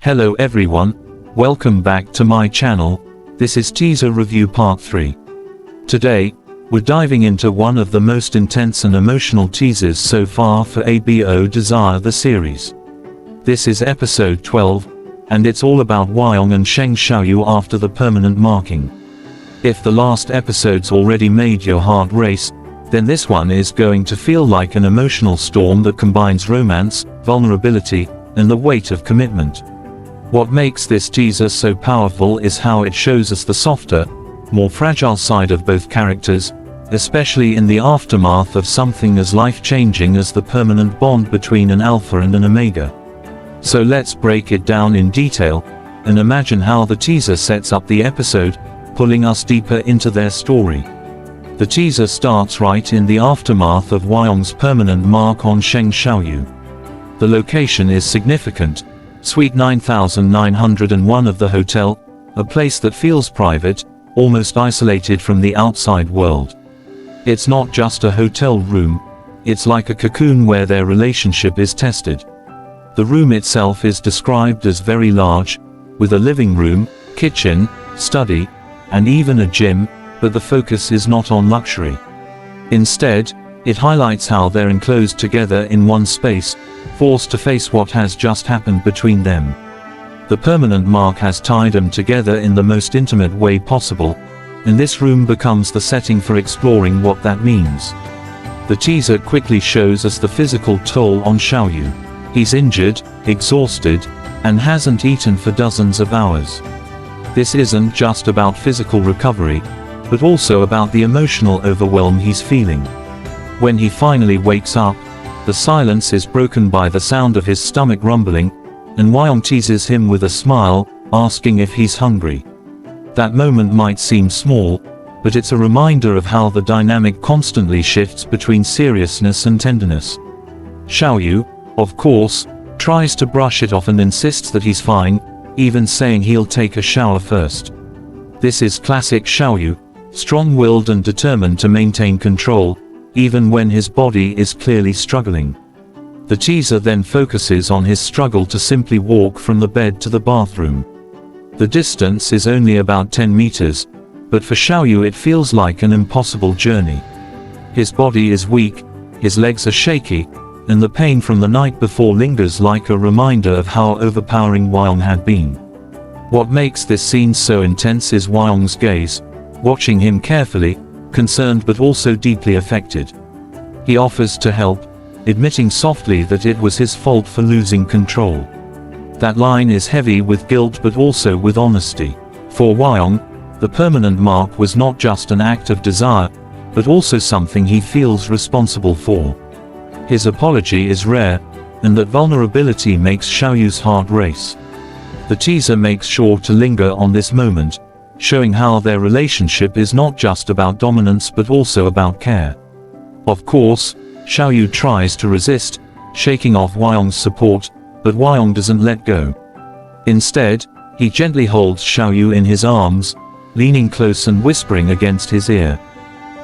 Hello everyone, welcome back to my channel. This is Teaser Review Part 3. Today, we're diving into one of the most intense and emotional teasers so far for ABO Desire the series. This is episode 12, and it's all about Huang and Sheng Xiaoyu after the permanent marking. If the last episode's already made your heart race, then this one is going to feel like an emotional storm that combines romance, vulnerability, and the weight of commitment. What makes this teaser so powerful is how it shows us the softer, more fragile side of both characters, especially in the aftermath of something as life-changing as the permanent bond between an alpha and an omega. So let's break it down in detail, and imagine how the teaser sets up the episode, pulling us deeper into their story. The teaser starts right in the aftermath of Huang's permanent mark on Sheng Xiaoyu. The location is significant. Suite 9901 of the hotel, a place that feels private, almost isolated from the outside world. It's not just a hotel room, it's like a cocoon where their relationship is tested. The room itself is described as very large, with a living room, kitchen, study, and even a gym, but the focus is not on luxury. Instead, it highlights how they're enclosed together in one space, forced to face what has just happened between them. The permanent mark has tied them together in the most intimate way possible, and this room becomes the setting for exploring what that means. The teaser quickly shows us the physical toll on Xiaoyu. He's injured, exhausted, and hasn't eaten for dozens of hours. This isn't just about physical recovery, but also about the emotional overwhelm he's feeling. When he finally wakes up, the silence is broken by the sound of his stomach rumbling, and Huang teases him with a smile, asking if he's hungry. That moment might seem small, but it's a reminder of how the dynamic constantly shifts between seriousness and tenderness. Xiaoyu, of course, tries to brush it off and insists that he's fine, even saying he'll take a shower first. This is classic Xiaoyu, strong-willed and determined to maintain control, even when his body is clearly struggling. The teaser then focuses on his struggle to simply walk from the bed to the bathroom. The distance is only about 10 meters, but for Xiaoyu it feels like an impossible journey. His body is weak, his legs are shaky, and the pain from the night before lingers like a reminder of how overpowering Huang had been. What makes this scene so intense is Huang's gaze, watching him carefully, concerned but also deeply affected. He offers to help, admitting softly that it was his fault for losing control. That line is heavy with guilt but also with honesty. For Huang, the permanent mark was not just an act of desire, but also something he feels responsible for. His apology is rare, and that vulnerability makes Xiaoyu's heart race. The teaser makes sure to linger on this moment, showing how their relationship is not just about dominance but also about care. Of course, Xiaoyu tries to resist, shaking off Huang's support, but Huang doesn't let go. Instead, he gently holds Xiaoyu in his arms, leaning close and whispering against his ear.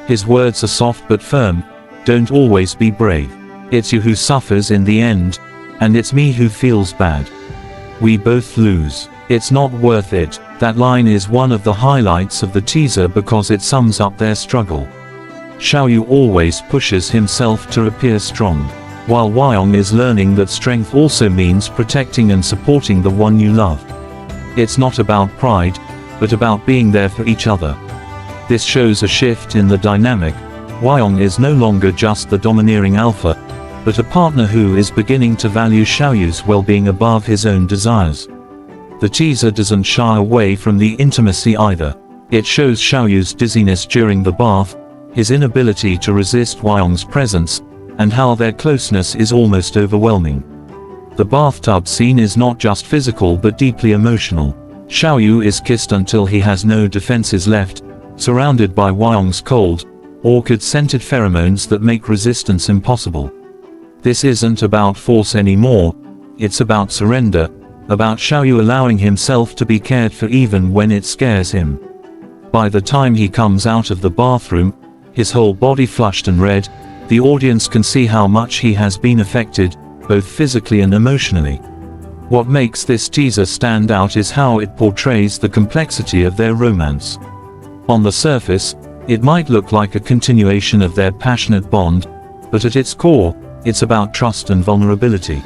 His words are soft but firm, "Don't always be brave. It's you who suffers in the end, and it's me who feels bad. We both lose. It's not worth it." That line is one of the highlights of the teaser because it sums up their struggle. Xiaoyu always pushes himself to appear strong, while Huang is learning that strength also means protecting and supporting the one you love. It's not about pride, but about being there for each other. This shows a shift in the dynamic. Huang is no longer just the domineering alpha, but a partner who is beginning to value Xiaoyu's well-being above his own desires. The teaser doesn't shy away from the intimacy either. It shows Xiaoyu's dizziness during the bath, his inability to resist Huang's presence, and how their closeness is almost overwhelming. The bathtub scene is not just physical but deeply emotional. Xiaoyu is kissed until he has no defenses left, surrounded by Huang's cold, orchid-scented pheromones that make resistance impossible. This isn't about force anymore, it's about surrender, about Xiaoyu allowing himself to be cared for even when it scares him. By the time he comes out of the bathroom, his whole body flushed and red, the audience can see how much he has been affected, both physically and emotionally. What makes this teaser stand out is how it portrays the complexity of their romance. On the surface, it might look like a continuation of their passionate bond, but at its core, it's about trust and vulnerability.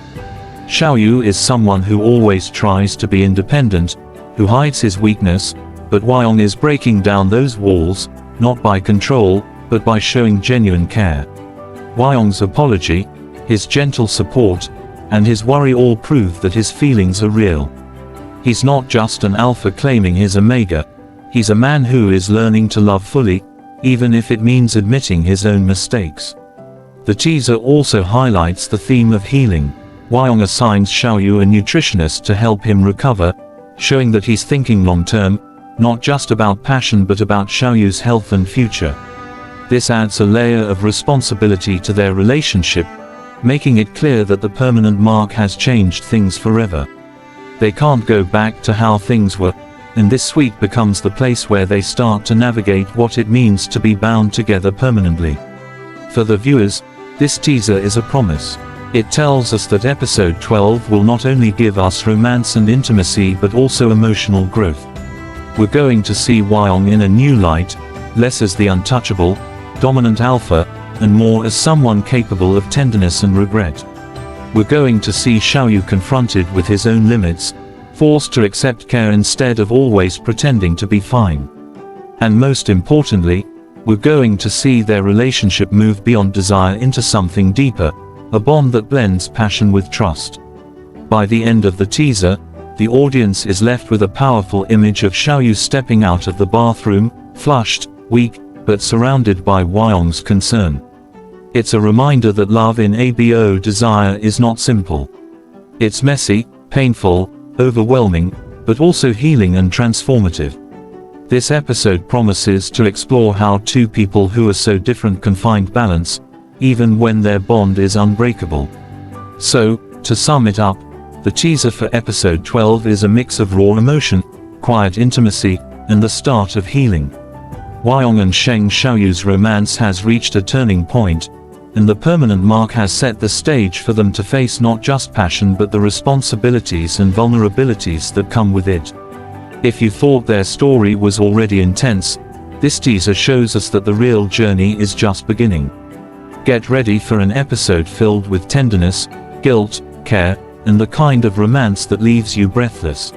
Xiaoyu is someone who always tries to be independent, who hides his weakness, but Huang is breaking down those walls, not by control, but by showing genuine care. Huang's apology, his gentle support, and his worry all prove that his feelings are real. He's not just an alpha claiming his omega, he's a man who is learning to love fully, even if it means admitting his own mistakes. The teaser also highlights the theme of healing. Huang assigns Xiaoyu a nutritionist to help him recover, showing that he's thinking long-term, not just about passion but about Xiaoyu's health and future. This adds a layer of responsibility to their relationship, making it clear that the permanent mark has changed things forever. They can't go back to how things were, and this suite becomes the place where they start to navigate what it means to be bound together permanently. For the viewers, this teaser is a promise. It tells us that episode 12 will not only give us romance and intimacy but also emotional growth. We're going to see Huang in a new light, less as the untouchable, dominant alpha, and more as someone capable of tenderness and regret. We're going to see Xiaoyu confronted with his own limits, forced to accept care instead of always pretending to be fine. And most importantly, we're going to see their relationship move beyond desire into something deeper, a bond that blends passion with trust. By the end of the teaser, the audience is left with a powerful image of Xiaoyu stepping out of the bathroom, flushed, weak, but surrounded by Huang's concern. It's a reminder that love in ABO Desire is not simple. It's messy, painful, overwhelming, but also healing and transformative. This episode promises to explore how two people who are so different can find balance, even when their bond is unbreakable. So, to sum it up, the teaser for episode 12 is a mix of raw emotion, quiet intimacy, and the start of healing. Huang and Sheng Xiaoyu's romance has reached a turning point, and the permanent mark has set the stage for them to face not just passion but the responsibilities and vulnerabilities that come with it. If you thought their story was already intense, this teaser shows us that the real journey is just beginning. Get ready for an episode filled with tenderness, guilt, care, and the kind of romance that leaves you breathless.